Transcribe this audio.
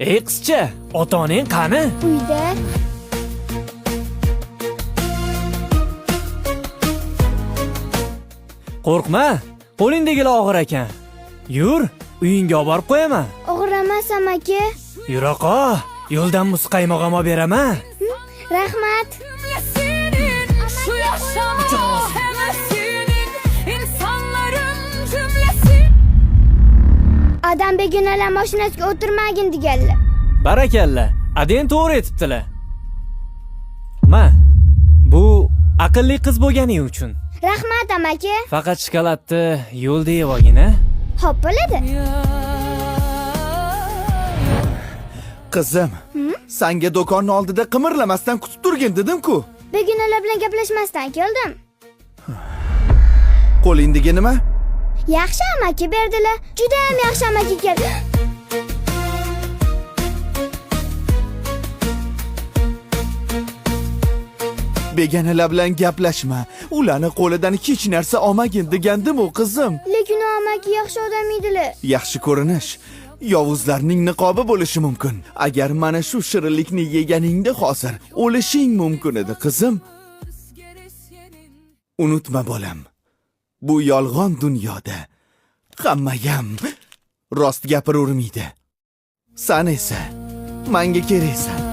Ey qizcha, ota-onang qani? Uyda. Qo'rqma, qo'lingdagilar og'ir ekan. Yur, uyingga olib borib qo'yaman. Og'ir emas amaki. Yuraqa, yo'ldan muzqaymoq olib beraman. Rahmat. Şu yaşama hevesinin insanların cümlesi. Adam begonalar mashinasiga o'tirmagin deganlar. Barakalla, aden to'g'ri aytibdilar. Ma, bu aqlli qiz bo'lganing uchun. Rahmat amaki. Faqat shokoladni yo'lda yeb olgin, a? Xo'p bo'ladi. Qizim, senga do'konning oldida qimirlamasdan kutib turgin dedim-ku. Begonalar bilan gaplashmasdan keldim. Qo'lingdagi nima? Yaxshi amaki berdilar. Juda ham yaxshi amaki keldi. Begonalar bilan gaplashma. Ularni qo'lidan hech narsa olmagin degandim-u, qizim. Lekin u amaki yaxshi odam edilar. Yaxshi ko'rinish yovuzlarning niqobi bo'lishi mumkin. Agar mana shu shirinlikni yeganingda hozir o'lishing mumkin edi, qizim. Unutma bolam. Bu yolg'on dunyoda hammagam rost gapiravermaydi. Sen esa menga keraksan.